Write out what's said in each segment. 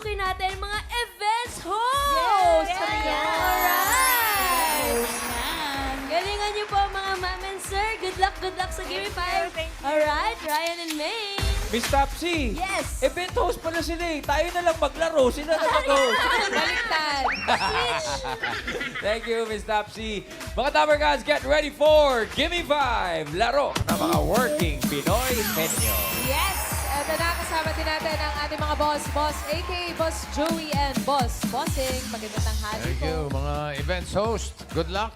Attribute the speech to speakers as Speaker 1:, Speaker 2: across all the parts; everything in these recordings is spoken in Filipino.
Speaker 1: papasukin natin mga events host! Alright! Galingan niyo po mga ma'am and sir. Good luck sa Gimme 5. Alright, Ryan and May.
Speaker 2: Miss Topsy!
Speaker 1: Yes!
Speaker 2: Event host pala sila eh. Tayo na lang maglaro. Sila na mag-host.
Speaker 1: Baliktad. Switch.
Speaker 2: Thank you, Miss Topsy. Mga Topper Gods, get ready for Gimme 5! Laro ng mga working Pinoy henyo.
Speaker 3: Yes! Ito na, kasama din natin ang ating mga boss, AK, Boss Joey, and Boss Bossing. Magandang tanghali
Speaker 4: Thank
Speaker 3: po.
Speaker 4: you, mga events host. Good luck.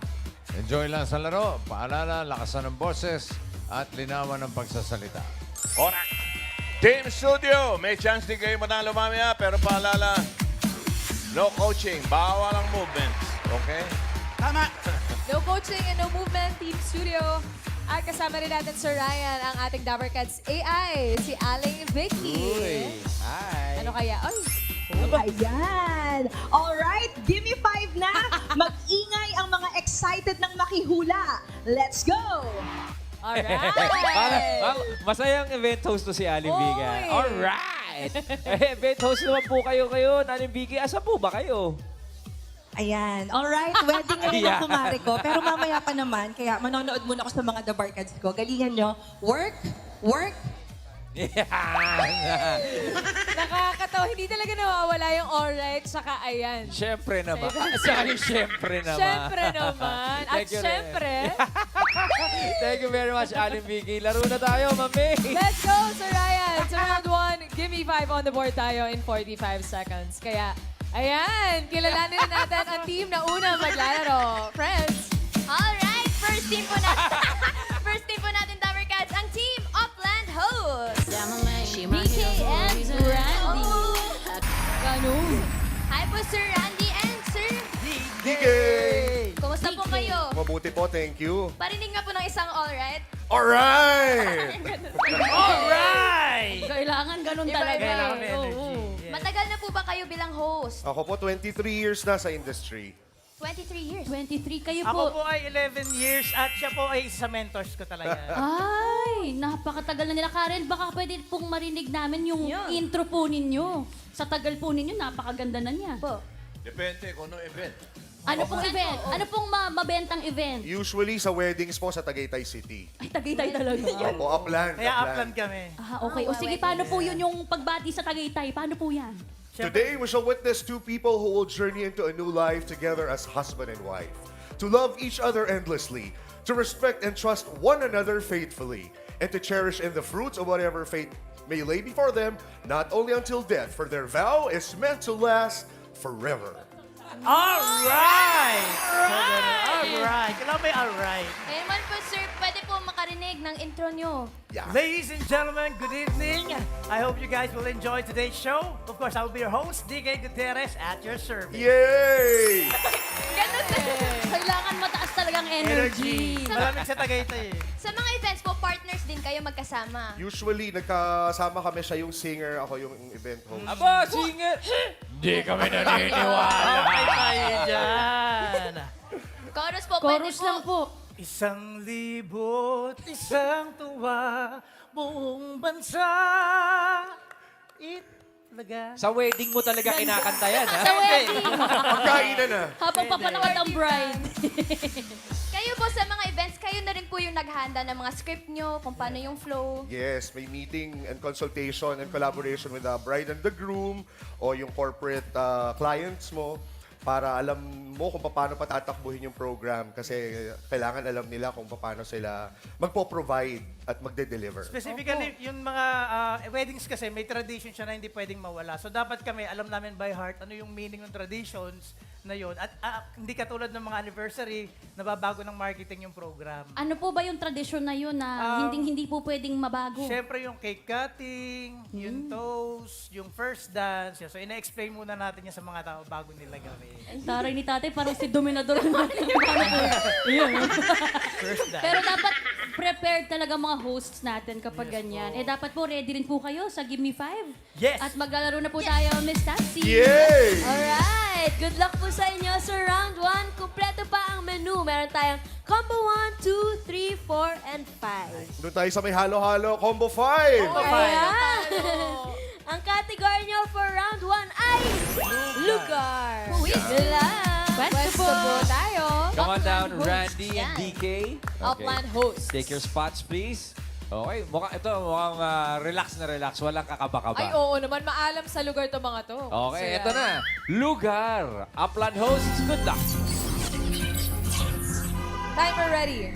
Speaker 4: Enjoy lang sa laro. Paalala, lakasan ng boses at linawan ng pagsasalita.
Speaker 5: Orak! Team Studio, may chance din kayo manalo mamaya, pero paalala, no coaching, bawal ang movements. Okay?
Speaker 3: No coaching and no movement, Team Studio. At kasama rin natin Sir Ryan, ang ating Dabber Cats AI, si Aling Vicky.
Speaker 2: Hi!
Speaker 3: Ano kaya? Ay,
Speaker 6: Ayan! Alright, gimme 5 na! Mag-ingay ang mga excited ng makihula. Let's go!
Speaker 2: Parang masayang event host to si Aling Vicky.
Speaker 3: Oy!
Speaker 2: Alright! Event host naman po kayo ngayon. Aling Vicky, asa po ba kayo?
Speaker 6: Ayan. Alright, wedding ngayon
Speaker 2: Ayan.
Speaker 6: ang kumare ko. Pero mamaya pa naman, kaya manonood muna ako sa mga The Barkads ko. Galingan nyo. Work, work.
Speaker 2: Yan!
Speaker 3: nakakatawa. Hindi talaga nawawala yung alright, saka ayan.
Speaker 2: Siyempre naman. Siyempre naman.
Speaker 3: Siyempre naman. At
Speaker 2: Thank you,
Speaker 3: siyempre,
Speaker 2: Thank you very much, Aling Vicky. Laro na tayo, mami.
Speaker 3: let's go, Sir Ryan. Sa round 1, give me 5 on the board tayo in 45 seconds. Kaya, ayan, kilalanin na natin ang team na una maglalaro. Friends,
Speaker 1: Alright, first team po natin, Dabber Cats, ang team Upland Host. BK and Randy.
Speaker 3: ganun.
Speaker 1: Hi po, Sir Randy and Sir.
Speaker 7: DK!
Speaker 1: Kumusta po kayo?
Speaker 7: Mabuti po, thank you.
Speaker 1: Parinig nga po ng isang alright.
Speaker 7: Alright!
Speaker 1: Kailangan ganun
Speaker 3: Iba-iba
Speaker 1: talaga.
Speaker 3: eh. Oo.
Speaker 1: Matagal na po ba kayo bilang host?
Speaker 7: Ako po, 23 years na sa industry.
Speaker 1: 23 years.
Speaker 8: 23 kayo
Speaker 9: Ako
Speaker 8: po.
Speaker 9: po ay 11 years at siya po ay isa sa mentors ko talaga.
Speaker 8: Ay, napakatagal na nila. Karen, baka pwede pong marinig namin yung intro po ninyo. Sa tagal po ninyo, napakaganda na niya.
Speaker 1: Po.
Speaker 4: Depende kung anong event.
Speaker 8: Ano pong event? Ano pong mabentang event?
Speaker 7: Usually sa weddings po sa Tagaytay City.
Speaker 8: Ay, Tagaytay talaga.
Speaker 7: Opo, upland.
Speaker 9: Kaya upland kami.
Speaker 8: Okay. O sige, paano po yun yung pagbati sa Tagaytay? Paano po yan?
Speaker 7: Today, we shall witness two people who will journey into a new life together as husband and wife. To love each other endlessly, to respect and trust one another faithfully, and to cherish in the fruits of whatever fate may lay before them, not only until death, for their vow is meant to last forever.
Speaker 9: Alright! Alright! Kailangan may alright.
Speaker 1: Ngayon man po, Sir, pwede po makarinig ng intro nyo.
Speaker 7: Yeah.
Speaker 9: Ladies and gentlemen, good evening. I hope you guys will enjoy today's show. Of course, I will be your host, DK Gutierrez, at your service.
Speaker 7: Yay!
Speaker 8: Kailangan mataas talagang energy.
Speaker 9: Malamig sa Tagaytay eh.
Speaker 1: Sa mga events po, partners din kayo magkasama.
Speaker 7: Usually, nagkasama kami, siya yung singer, ako yung event host.
Speaker 2: Aba, singer!
Speaker 4: Hindi kami naniniwala.
Speaker 9: Okay tayo dyan.
Speaker 1: Chorus po, pwede
Speaker 8: Chorus
Speaker 1: po.
Speaker 8: lang po.
Speaker 9: 1,000,000 tuwa, buong bansa. Itlaga.
Speaker 2: Sa wedding mo talaga kinakanta yan, ha?
Speaker 8: Sa wedding.
Speaker 7: Pagkainan na.
Speaker 8: Habang papanawad ang bride.
Speaker 1: Kayo po sa mga events, kayo na rin po yung naghahanda ng mga script nyo, kung paano yung flow.
Speaker 7: Yes, may meeting and consultation and collaboration with the bride and the groom o yung corporate clients mo para alam mo kung paano patatakbuhin yung program kasi kailangan alam nila kung paano sila magpo-provide at magde-deliver.
Speaker 9: Specifically, yung mga weddings kasi may tradition siya na hindi pwedeng mawala. So dapat kami, alam namin by heart ano yung meaning ng traditions na yun. At hindi katulad ng mga anniversary, nababago ng marketing yung program.
Speaker 8: Ano po ba yung tradisyon na yun na hindi po pwedeng mabago?
Speaker 9: Siyempre yung cake cutting, yung toast, yung first dance. So ina-explain muna natin yan sa mga tao bago nila gawin.
Speaker 8: Taray ni tatay, parang si Dominador natin. Paano po?
Speaker 9: First dance.
Speaker 8: Pero dapat prepared talaga mga hosts natin kapag ganyan. Eh dapat po ready rin po kayo sa Give Me 5.
Speaker 9: Yes!
Speaker 8: At maglalaro na po tayo, Miss Taxi.
Speaker 7: Yay!
Speaker 1: Alright! Good luck po sa inyo sa round 1. Kumpleto pa ang menu. Meron tayong combo 1, 2, 3, 4, and 5.
Speaker 7: Doon tayo sa may halo-halo, combo 5!
Speaker 1: Ayan! Ang category nyo, for round 1 ay
Speaker 3: Lugar.
Speaker 1: Huizla.
Speaker 3: Pwesto po tayo.
Speaker 2: Come on down,
Speaker 1: Upland host
Speaker 2: Randy and
Speaker 1: yan.
Speaker 2: DK.
Speaker 3: Upland host.
Speaker 2: Take your spots, please. Okay, mukhang relax na relax. Walang kakaba-kaba.
Speaker 3: Ay, oo naman. Maalam sa lugar to mga to.
Speaker 2: Okay,
Speaker 3: Sila.
Speaker 2: ito na. Lugar. Upland hosts, good luck.
Speaker 3: Timer ready.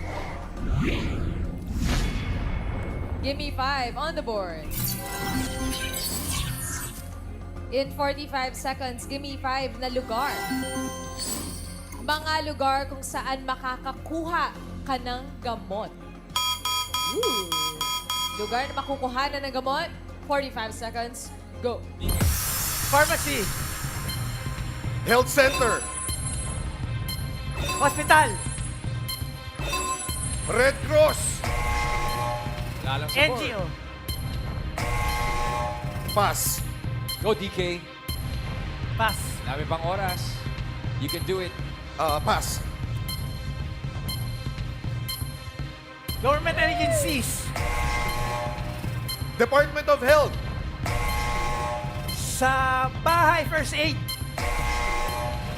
Speaker 3: Give me 5 on the board. In 45 seconds, give me 5 na lugar. Mga lugar kung saan makakakuha ka ng gamot. Ooh. Lugar na makukuha na ng gamot. 45 seconds. Go.
Speaker 9: Pharmacy.
Speaker 7: Health center.
Speaker 9: Hospital.
Speaker 7: Red Cross.
Speaker 2: Lalang sa board.
Speaker 9: NGO.
Speaker 7: Pass.
Speaker 2: Go, DK.
Speaker 9: Pass.
Speaker 2: Dami pang oras. You can do it.
Speaker 7: Pass.
Speaker 9: Government agencies.
Speaker 7: Department of Health.
Speaker 9: Sa bahay, first aid.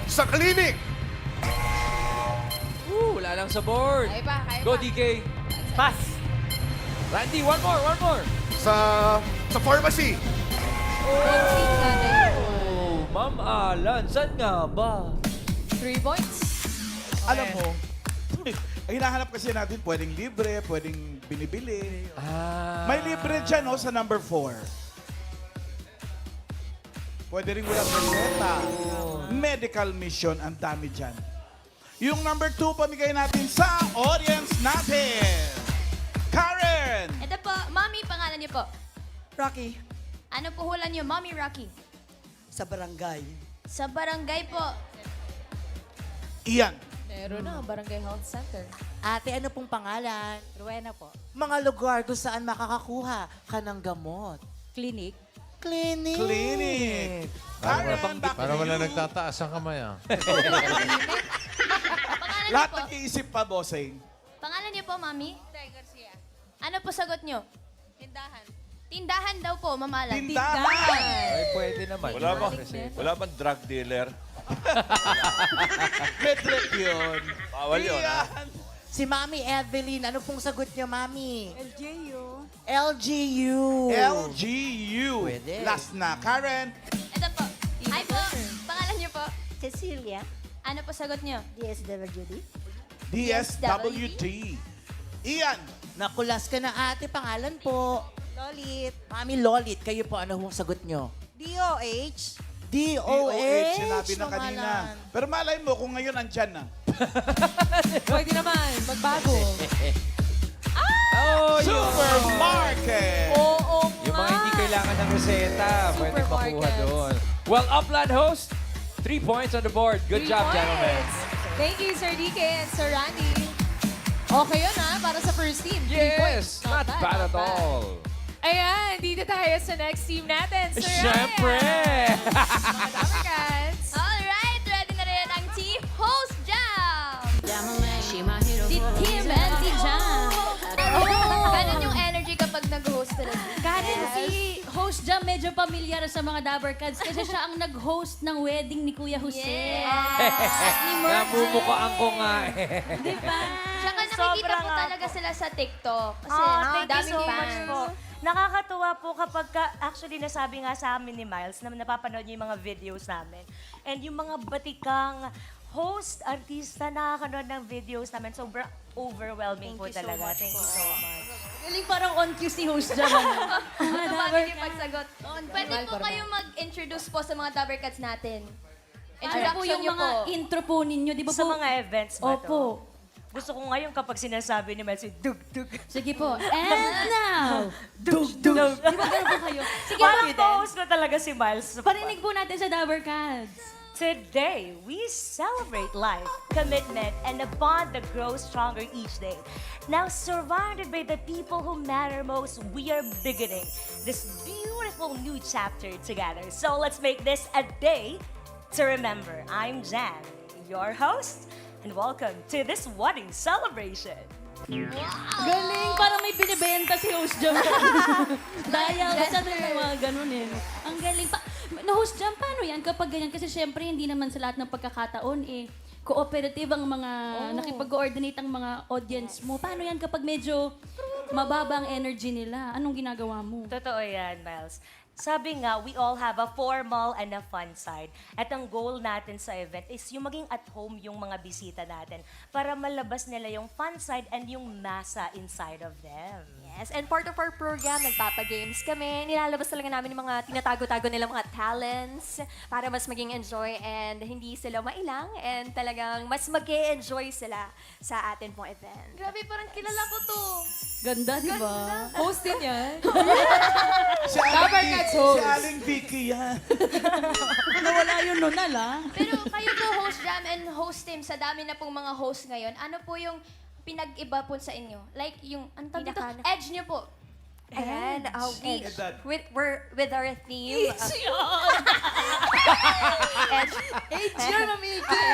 Speaker 7: Sa clinic.
Speaker 2: Wala lang sa board.
Speaker 3: Kaya pa, kaya
Speaker 2: Go,
Speaker 3: pa.
Speaker 2: DK.
Speaker 9: Pass.
Speaker 2: Randy, one more.
Speaker 7: Sa pharmacy.
Speaker 3: One-seat natin.
Speaker 2: Oh, Ma'am Alan, saan nga ba?
Speaker 3: 3 points.
Speaker 10: Alam mo, ang hinahanap kasi natin, pwedeng libre, pwedeng binibili. May libre dyan, no, sa number 4. Pwede rin walang reseta. Medical mission, ang dami dyan. Yung number 2, pamigay natin sa audience natin. Karen!
Speaker 1: Ito po, Mommy, pangalan niyo po.
Speaker 11: Rocky,
Speaker 1: Ano po hula niyo, Mommy Rocky?
Speaker 11: sa barangay.
Speaker 1: Sa barangay po.
Speaker 10: Iyan.
Speaker 3: Meron na, Barangay Health Center.
Speaker 11: Ate, ano pong pangalan?
Speaker 8: Rowena po.
Speaker 11: Mga lugar kung saan makakakuha ka ng gamot.
Speaker 8: Clinic.
Speaker 11: Clinic.
Speaker 10: Clinic. Karen, back
Speaker 4: Para
Speaker 10: to
Speaker 4: wala
Speaker 10: you.
Speaker 4: nagtataas ang kamay, ah.
Speaker 1: Pangalan niyo
Speaker 10: Lahat
Speaker 1: po.
Speaker 10: nag-iisip pa, bossing.
Speaker 1: Pangalan niyo po, Mami? Garcia. Ano po sagot niyo? Tindahan. Tindahan daw po, Mamalang.
Speaker 10: Tindahan.
Speaker 2: Ay, pwede naman.
Speaker 5: Wala bang drug dealer?
Speaker 10: Medrep yun.
Speaker 5: Bawal yun, ha?
Speaker 10: Iyan.
Speaker 11: Si Mami Evelyn, ano pong sagot niyo, Mami?
Speaker 8: LGU.
Speaker 11: LGU.
Speaker 10: LGU.
Speaker 11: Pwede.
Speaker 10: Last na. Karen.
Speaker 1: Ito po. Hi po. Pangalan niyo po?
Speaker 8: Cecilia.
Speaker 1: Ano po sagot niyo?
Speaker 8: DSWD.
Speaker 10: DSWD. Ian.
Speaker 11: Nakulas ka na, ate. Pangalan po.
Speaker 8: Lolit.
Speaker 11: Mami Lolit, kayo po, ano pong sagot niyo?
Speaker 8: DOH.
Speaker 11: DOH.
Speaker 10: Sinabi na kanina. Pero malay mo kung ngayon andyan na.
Speaker 3: Pwede naman, magbago.
Speaker 2: Oh,
Speaker 10: Supermarket.
Speaker 3: Oo
Speaker 2: Yung mga hindi kailangan ng reseta, pwede makuha
Speaker 3: Supermarkets.
Speaker 2: doon. Well, Upland host, 3 points on the board. Good
Speaker 3: 3
Speaker 2: job,
Speaker 3: points.
Speaker 2: gentlemen.
Speaker 3: Thank you, Sir DK and Sir Randy. Okay yun ha, para sa first team. 3 points.
Speaker 2: Yes, not bad at all.
Speaker 3: Ayan, dito tayo sa next team natin, Sir
Speaker 2: Siyempre!
Speaker 3: Ryan. Mga Dabarcats.
Speaker 1: Alright, ready na rin ang Team Host Jam! Si Tim and si Jam. Ganun yung energy kapag nag-host talaga.
Speaker 8: Karen, si host Jam medyo pamilyar sa mga Dabarkads kasi siya ang nag-host ng wedding ni Kuya Jose.
Speaker 1: Yes.
Speaker 8: Ni Merjan.
Speaker 2: Namumukhaan ko nga eh.
Speaker 8: Di ba?
Speaker 1: Tsaka nakikita po talaga sila sa TikTok. Kasi
Speaker 12: Thank you
Speaker 1: daming
Speaker 12: so much
Speaker 1: fans.
Speaker 12: po. Nakakatuwa po kapag actually nasabi nga sa amin ni Miles na napapanood niya yung mga videos namin. And yung mga batikang host, artista, nakakanood ng videos namin. Sobrang overwhelming po talaga. Thank you so much.
Speaker 8: Galing parang on cue si host Jam.
Speaker 1: Tumagin yung pagsagot. Pwede po kayo mag-introduce po sa mga Dabarcats natin.
Speaker 8: Ano po
Speaker 1: Introduction
Speaker 8: yung
Speaker 1: niyo
Speaker 8: mga
Speaker 1: po.
Speaker 8: intro po ninyo? Di ba
Speaker 12: Sa
Speaker 8: po?
Speaker 12: mga events ba to?
Speaker 8: Opo.
Speaker 12: Gusto ko ngayon kapag sinasabi ni Miles, dug-dug.
Speaker 8: Sige po. And now,
Speaker 12: Dug-dug.
Speaker 8: di ba ganun po kayo? Sige
Speaker 12: Parang
Speaker 8: po.
Speaker 12: co-host ko talaga si Miles.
Speaker 8: Parinig po natin sa Dabarkads.
Speaker 12: Today, we celebrate life, commitment, and a bond that grows stronger each day. Now, surrounded by the people who matter most, we are beginning this beautiful new chapter together. So let's make this a day to remember. I'm Jan, your host, and welcome to this wedding celebration.
Speaker 8: Galing, parang may binibenta si host Jam. Daya, basta may mga ganun eh. Ang galing. Na host Jam, paano yan kapag ganyan? Kasi syempre, hindi naman sa lahat ng pagkakataon eh. Cooperative ang mga, nakipag-coordinate ang mga audience mo. Paano yan kapag medyo mababa ang energy nila? Anong ginagawa mo?
Speaker 12: Totoo yan, Miles. Sabi nga, we all have a formal and a fun side. At ang goal natin sa event is yung maging at home yung mga bisita natin para malabas nila yung fun side and yung masa inside of them.
Speaker 1: Yes, and part of our program, nagpapa-games kami. Nilalabas talaga namin yung mga tinatago-tago nila mga talents para mas maging enjoy and hindi sila mailang and talagang mas mag-enjoy sila sa atin pong event. Grabe, parang kilala ko to.
Speaker 8: Ganda, di ba?
Speaker 3: Host din yan.
Speaker 10: Si Aling,
Speaker 3: Cats host.
Speaker 10: si Aling Vicky yan.
Speaker 8: Nawala yung nunal, ah.
Speaker 1: Pero kayo po, host Jam and host team, sa dami na pong mga host ngayon, ano po yung pinag-iba po sa inyo? Like yung, ano tawag dito? Edge nyo po. Ayan, we're with our theme. Edge yun, Miki.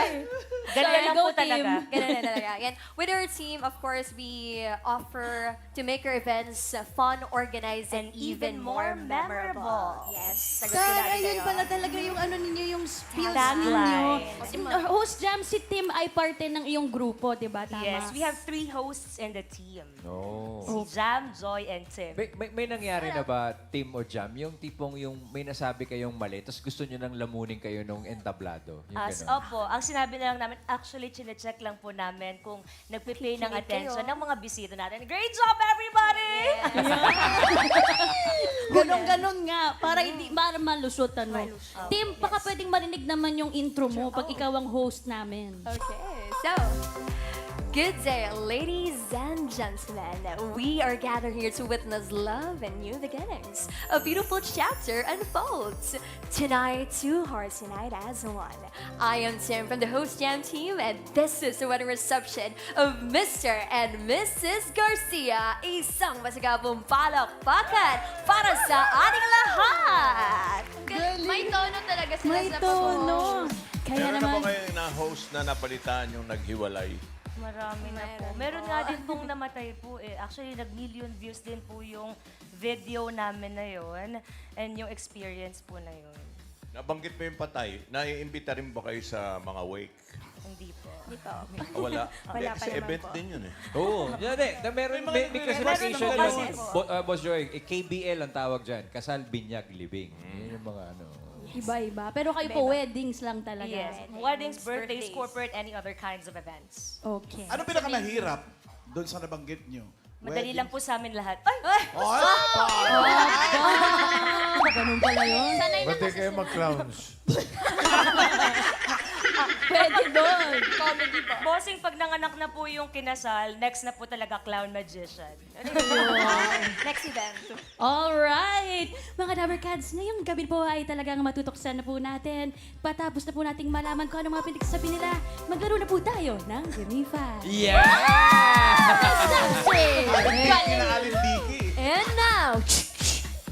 Speaker 12: Ganyan lang po talaga.
Speaker 1: Ganun na talaga. Yan. With our team, of course, we offer to make our events fun, organized, and even more memorable. Yes, sagot ko natin
Speaker 8: Ayun
Speaker 1: kayo.
Speaker 8: pala talaga yung ano ninyo, yung skills
Speaker 12: Tagline.
Speaker 8: ninyo. Host Jam, si Tim ay parte ng iyong grupo, di ba? Tama?
Speaker 12: Yes, we have 3 hosts in the team.
Speaker 2: No.
Speaker 12: Si Jam, Joy, and Tim.
Speaker 2: May nangyari na ba, Tim o Jam, yung tipong yung may nasabi kayong mali, tapos gusto nyo nang lamunin kayo nung entablado? Yung ganun.
Speaker 12: Opo, ang sinabi na lang namin, actually, chinecheck lang po namin kung nagpe-play ng
Speaker 1: Kikinig
Speaker 12: attention
Speaker 1: kayo.
Speaker 12: ng mga bisita natin. Great job, everybody!
Speaker 8: Ganon nga, para hindi para malusot, ano. Tim, baka pwedeng marinig naman yung intro mo pag ikaw ang host namin.
Speaker 1: Okay, so, good day, ladies and gentlemen. We are gathered here to witness love and new beginnings. A beautiful chapter unfolds. Tonight, 2 hearts unite as one. I am Tim from the Host Jam team, and this is the wedding reception of Mr. and Mrs. Garcia. Isang masigabong palakpakan para sa ating lahat. May tono talaga sila
Speaker 8: May
Speaker 1: sa
Speaker 8: tono. Kaya
Speaker 5: Meron na ba
Speaker 8: naman,
Speaker 5: kayo na-host na napalitaan yung naghiwalay?
Speaker 12: Marami na po. Meron nga din pong namatay po eh. Actually, nag-million views din po yung video namin na yon and yung experience po na yon.
Speaker 5: Nabanggit mo yung patay, naiimbita rin ba kayo sa mga wake?
Speaker 12: Hindi po.
Speaker 5: Wala.
Speaker 1: Wala pa
Speaker 5: Kasi
Speaker 1: naman
Speaker 5: event
Speaker 1: po.
Speaker 5: din yun eh.
Speaker 2: Oo. May classification
Speaker 12: Meron
Speaker 2: yun.
Speaker 12: po
Speaker 2: Boss Joy, KBL ang tawag dyan. Kasal, binyag, libing. Yun yung mga ano.
Speaker 8: iba-iba. Pero kayo po, weddings lang talaga.
Speaker 12: Yes. Weddings, birthdays, corporate, any other kinds of events.
Speaker 8: Okay.
Speaker 10: Ano pinakamahirap doon sa nabanggit nyo?
Speaker 12: Madali lang po sa amin lahat. Ay!
Speaker 8: Ganun pala yun.
Speaker 4: Ba't di kayo mag-clowns?
Speaker 8: Pwede doon.
Speaker 1: Comedy po.
Speaker 12: Bossing, pag nanganak na po yung kinasal, next na po talaga clown magician.
Speaker 1: Next event.
Speaker 8: Alright! Mga Dabbercats, ngayong gabi po ay talagang matutuksan na po natin. Patapos na po nating malaman kung ano mga pinagsasabi nila, maglaro na po tayo ng Gimme 5.
Speaker 2: Yeah!
Speaker 10: Kina Aling Vicky.
Speaker 1: And now,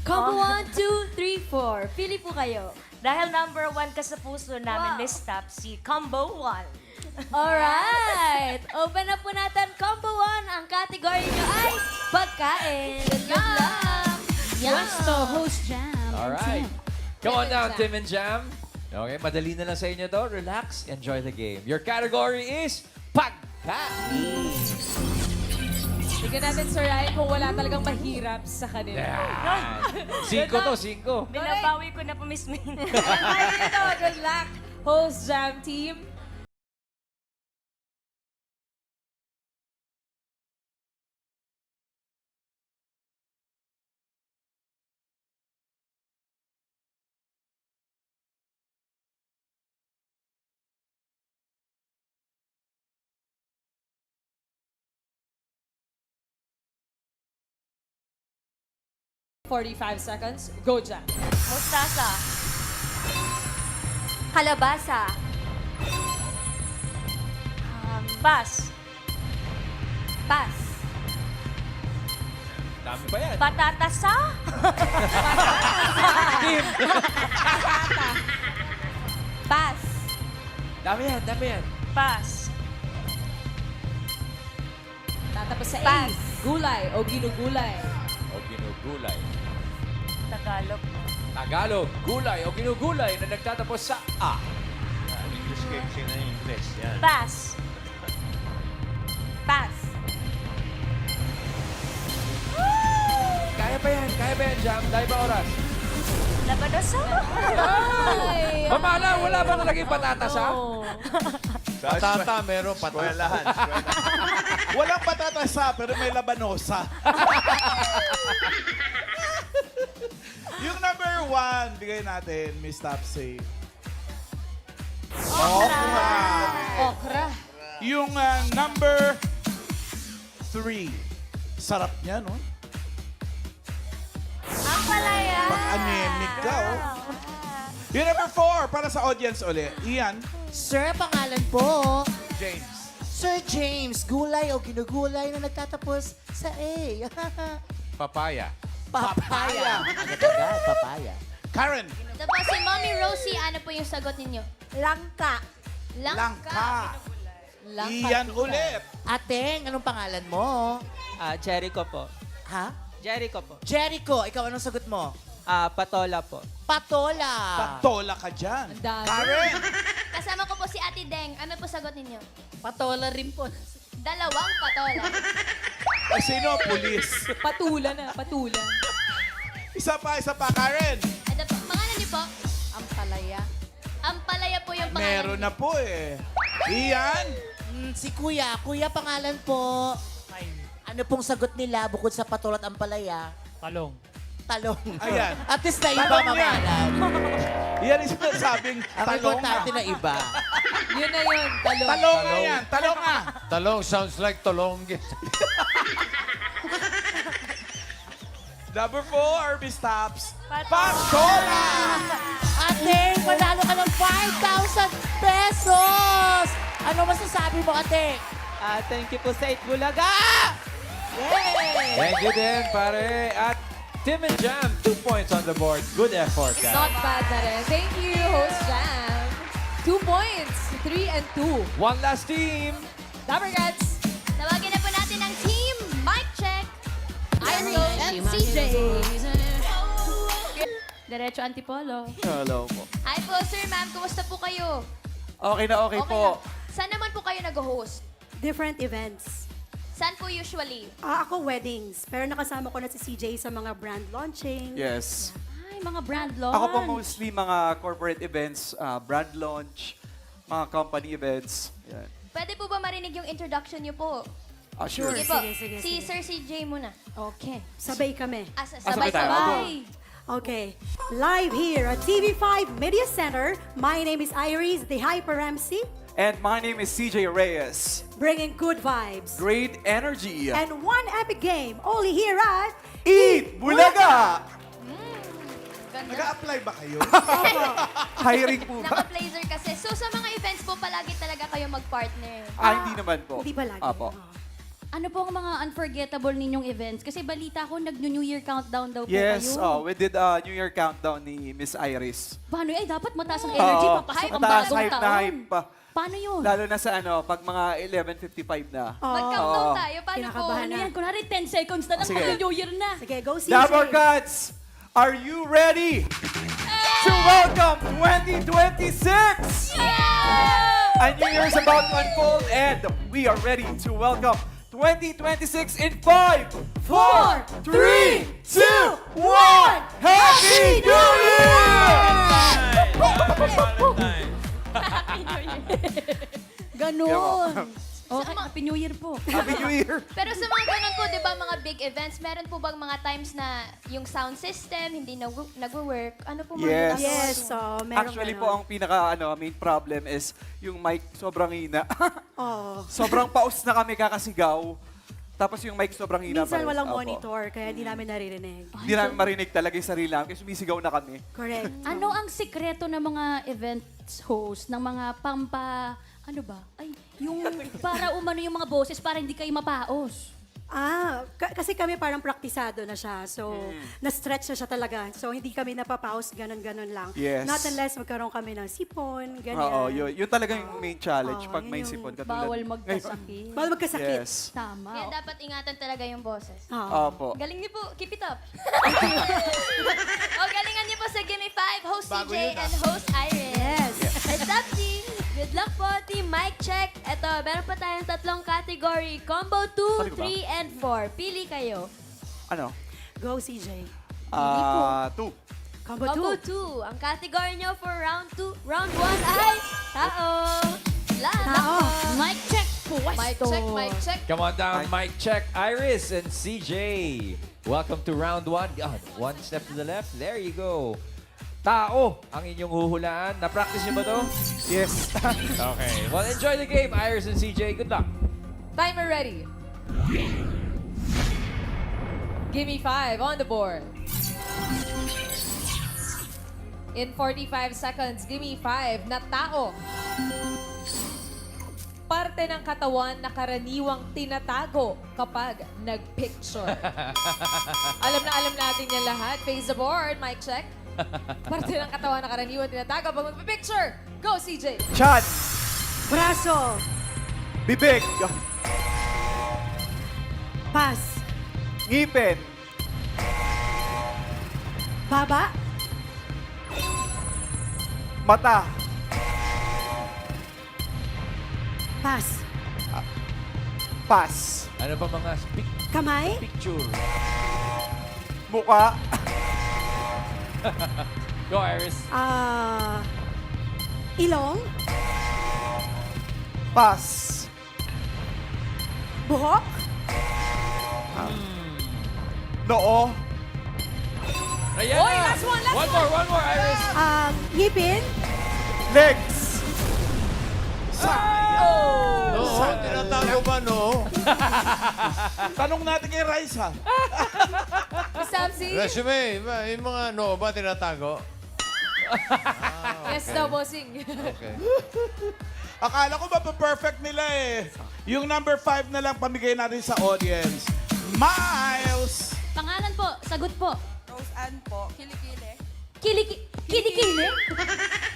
Speaker 1: combo 1, 2, 3, 4. Pili po kayo.
Speaker 12: Dahil number 1 ka sa puso namin, Miss Topsy, combo 1.
Speaker 1: Alright! Open na po natin combo 1. Ang category nyo ay pagkain. Good luck!
Speaker 8: Gusto, Host Jam.
Speaker 2: Alright. Come on down, Tim and Jam. Okay, madali na lang sa inyo to. Relax, enjoy the game. Your category is pagkain.
Speaker 3: Tignan natin, Sir Ryan, kung wala talagang mahirap sa kanila.
Speaker 2: Yan. 5 to, 5.
Speaker 12: Binabawi ko na po, Miss Min.
Speaker 3: Ayun ito, good luck, Host Jam team. $45, go Jam.
Speaker 12: Mustasa.
Speaker 1: Kalabasa.
Speaker 12: Pass.
Speaker 1: Pass.
Speaker 2: Dami pa yan.
Speaker 12: Patatasa.
Speaker 1: Pass.
Speaker 2: Dami yan, dami yan.
Speaker 12: Pass.
Speaker 3: Tapos sa A,
Speaker 12: Pass.
Speaker 3: gulay o ginugulay.
Speaker 2: O ginugulay.
Speaker 12: Tagalog.
Speaker 2: Tagalog, gulay o ginugulay na nagtatapos sa A.
Speaker 5: English game sila yung English. Yan.
Speaker 12: Pass. Pass.
Speaker 2: Kaya ba yan, Jam? Dahil ba oras?
Speaker 12: Labadosa.
Speaker 3: Ay!
Speaker 2: Mamala, wala bang naging patatas, ha?
Speaker 4: Patata, meron patata.
Speaker 5: Eskwelahan.
Speaker 10: Walang patatasa, pero may labanosa. Yung number 1, bigay natin, Miss Topsy.
Speaker 3: Okra.
Speaker 10: Yung number 3. Sarap niya, no?
Speaker 12: Ang palaya.
Speaker 10: Pag-anemic ka, oh. Yung number 4, para sa audience ulit. Ian.
Speaker 11: Sir, pangalan po.
Speaker 10: James.
Speaker 11: Sir James, gulay o ginugulay na nagtatapos sa A.
Speaker 4: Papaya.
Speaker 11: Papaya. Agad-agad, papaya.
Speaker 10: Karen.
Speaker 1: Tapos si Mommy Rosie, ano po yung sagot ninyo?
Speaker 12: Langka.
Speaker 10: Langka.
Speaker 3: Langka.
Speaker 10: Ian ulit.
Speaker 11: Ateng, anong pangalan mo?
Speaker 13: Jericho po.
Speaker 11: Ha?
Speaker 13: Jericho po.
Speaker 11: Jericho, ikaw anong sagot mo?
Speaker 13: Patola po.
Speaker 11: Patola.
Speaker 10: Patola ka dyan.
Speaker 3: Ang dami.
Speaker 10: Karen.
Speaker 1: Kasama ko po si Ate Deng. Ano po sagot ninyo?
Speaker 8: Patola rin po.
Speaker 1: Dalawang patola.
Speaker 10: Ay, sino? Pulis.
Speaker 3: Patula na, patula.
Speaker 10: Isa pa, Karen.
Speaker 1: Ano po? Pangalan niyo po?
Speaker 3: Ang palaya.
Speaker 1: Ang palaya po yung pangalan
Speaker 10: Meron
Speaker 1: niyo.
Speaker 10: na po eh. Ian.
Speaker 11: Si Kuya. Kuya, pangalan po. Ano pong sagot nila bukod sa patola at ampalaya?
Speaker 13: Talong.
Speaker 11: Talong.
Speaker 10: Ayan.
Speaker 11: At least na iba
Speaker 10: Talong yan.
Speaker 11: mamalan.
Speaker 10: Yan yung sinasabing
Speaker 11: Ang
Speaker 10: talong
Speaker 11: importante
Speaker 10: nga.
Speaker 11: na iba.
Speaker 3: Yun na yun, talong.
Speaker 10: Talong nga yan. Talong nga.
Speaker 4: Talong sounds like tolonggit.
Speaker 10: Number 4, Miss Tops. Patola!
Speaker 11: Ate, manalo ka ng 5,000 pesos! Ano masasabi mo, ate?
Speaker 13: Thank you po sa Itbulaga!
Speaker 11: Yay!
Speaker 2: Thank you din, pare. At Tim and Jam, 2 points on the board. Good effort, guys.
Speaker 3: Not bad na rin. Thank you, Host Jam. 2 points. 3 and 2.
Speaker 2: One last team.
Speaker 3: Dabber Cats.
Speaker 1: Tawagin na po natin ang team. Mic check. Irene and CJ.
Speaker 8: Diretso Antipolo.
Speaker 13: Hello po.
Speaker 1: Hi po, sir, ma'am. Kumusta po kayo?
Speaker 13: Okay na okay po.
Speaker 1: lang. Saan naman po kayo nag-host?
Speaker 14: Different events.
Speaker 1: Saan po usually?
Speaker 14: Ako weddings, pero nakasama ko na si CJ sa mga brand launching.
Speaker 13: Yes.
Speaker 8: Ay, mga brand launch.
Speaker 13: Ako po mostly mga corporate events, brand launch, mga company events. Yan.
Speaker 1: Pwede po ba marinig yung introduction niyo po?
Speaker 13: Sure.
Speaker 1: Sige po.
Speaker 14: Sige.
Speaker 1: Si Sir CJ muna.
Speaker 14: Okay, sabay kami.
Speaker 13: Sabay tayo.
Speaker 1: Sabay-sabay.
Speaker 14: Okay, live here at TV5 Media Center, my name is Iris, the Hyper MC,
Speaker 13: And my name is CJ Reyes.
Speaker 14: bringing good vibes.
Speaker 13: Great energy.
Speaker 14: And one epic game, only here at
Speaker 13: Eat Bulaga!
Speaker 1: Ganda.
Speaker 10: Nag-a-apply ba kayo?
Speaker 13: Hiring po ba?
Speaker 1: Naka-blazer kasi. So sa mga events po, palagi talaga kayo mag-partner.
Speaker 13: Hindi naman po.
Speaker 14: Hindi palagi.
Speaker 13: Apo.
Speaker 8: Ano po ang mga unforgettable ninyong events? Kasi balita ko, nag-New Year countdown daw po
Speaker 13: Yes,
Speaker 8: kayo.
Speaker 13: we did a New Year countdown ni Miss Iris.
Speaker 8: Paano? Ay, dapat mataas ang energy.
Speaker 13: Oo,
Speaker 8: Papasok ang
Speaker 13: mataas,
Speaker 8: bagong
Speaker 13: hype na
Speaker 8: taon.
Speaker 13: hype pa.
Speaker 8: Paano yun?
Speaker 13: Lalo na sa pag mga 11:55 na.
Speaker 1: Mag-countdown
Speaker 13: Oo.
Speaker 1: tayo. Paano po?
Speaker 14: Kinakabahan
Speaker 8: Ano
Speaker 14: na.
Speaker 8: yan? Kunwari 10 seconds na lang,
Speaker 13: Sige.
Speaker 8: mag-New Year na.
Speaker 14: Sige, go CJ.
Speaker 13: Dabber Gods, are you ready to welcome 2026? A New Year's about to unfold and we are ready to welcome 2026 in 5, 4, 3, 2, 1! Happy New Year!
Speaker 8: Ganon. Okay, Happy New Year po.
Speaker 13: Happy New Year!
Speaker 1: Pero sa mga ganun po, di ba, mga big events, meron po bang mga times na yung sound system hindi nag-work? Ano po mga
Speaker 13: Yes.
Speaker 1: ginagawa
Speaker 14: Yes,
Speaker 1: niyo?
Speaker 14: so meron
Speaker 13: Actually
Speaker 14: ganon.
Speaker 13: po, ang pinaka main problem is yung mic sobrang hina.
Speaker 14: Oo.
Speaker 13: Sobrang paus na kami kakasigaw. Tapos yung mic sobrang hina
Speaker 14: Minsan
Speaker 13: pa rin.
Speaker 14: walang
Speaker 13: Opo.
Speaker 14: monitor, kaya hindi namin naririnig.
Speaker 13: Hindi namin marinig talaga yung sarili namin kasi sumisigaw na kami.
Speaker 14: Correct.
Speaker 8: Ano ang sikreto ng mga events host, ng mga ano ba? Ay, yung para umano yung mga boses para hindi kayo mapaos.
Speaker 14: Kasi kami parang praktisado na siya. So, na-stretch na siya talaga. So, hindi kami napapause, ganun-ganun lang.
Speaker 13: Yes.
Speaker 14: Not unless magkaroon kami ng sipon, ganyan.
Speaker 13: Oo, yun talaga yung main challenge pag may
Speaker 14: yun yung
Speaker 13: sipon. Katulad.
Speaker 8: Bawal magkasakit.
Speaker 14: Bawal magkasakit.
Speaker 13: Yes.
Speaker 8: Tama.
Speaker 1: Kaya dapat ingatan talaga yung boses.
Speaker 13: Opo.
Speaker 1: Galing niyo po. Keep it up. Galingan niyo po sa Gimme 5, host
Speaker 4: Bago
Speaker 1: CJ
Speaker 4: yun,
Speaker 1: and host Iris.
Speaker 14: Yes.
Speaker 1: What's up, team? Good luck po, team Mic Check. Eto, meron pa tayong 3 category. Combo 2,
Speaker 13: Ano ba?
Speaker 1: 3, and 4. Pili kayo.
Speaker 13: Ano?
Speaker 14: Go, CJ.
Speaker 13: 2.
Speaker 14: Combo
Speaker 1: Combo
Speaker 14: 2.
Speaker 1: 2. Ang category nyo for round 1 ay tao.
Speaker 14: Tao.
Speaker 8: Mic check.
Speaker 3: Mic check, mic check.
Speaker 2: Come on down, mic check. Iris and CJ. Welcome to round 1. God, one step to the left. There you go. Tao ang inyong huhulaan. Na-practice niyo ba to?
Speaker 13: Yes.
Speaker 2: Okay. Well, enjoy the game, Iris and CJ. Good luck.
Speaker 3: Timer ready. Gimme 5 on the board. In 45 seconds, gimme 5 na tao. Parte ng katawan na karaniwang tinatago kapag nag-picture. alam natin yan lahat. Face the board, mic check. Parte ng katawan na karaniwang tinatago kapag mag-picture. Go, CJ!
Speaker 13: Chan.
Speaker 14: Braso.
Speaker 13: Bibig.
Speaker 14: Pass.
Speaker 13: Ngipin.
Speaker 14: Baba.
Speaker 13: Mata.
Speaker 14: Pass.
Speaker 13: Pass.
Speaker 2: Ano ba mga
Speaker 14: Kamay.
Speaker 2: picture?
Speaker 13: Muka.
Speaker 2: Go, Iris.
Speaker 14: Ilong.
Speaker 13: Pass.
Speaker 14: Buhok.
Speaker 13: Noo.
Speaker 2: Ayan
Speaker 3: Oy,
Speaker 2: na.
Speaker 3: last one.
Speaker 2: One more, Iris.
Speaker 14: Ngipin.
Speaker 13: Legs.
Speaker 4: No, tinatago ba, no?
Speaker 10: Tanong natin kay Raisa.
Speaker 3: Miss Samsi?
Speaker 4: Resume, yung mga no ba tinatago?
Speaker 3: Yes daw, bossing.
Speaker 4: Okay.
Speaker 10: Akala ko perfect nila eh. Yung number 5 na lang pamigay natin sa audience. Miles!
Speaker 8: Pangalan po, sagot po.
Speaker 15: Rose Ann po.
Speaker 8: Kilikili?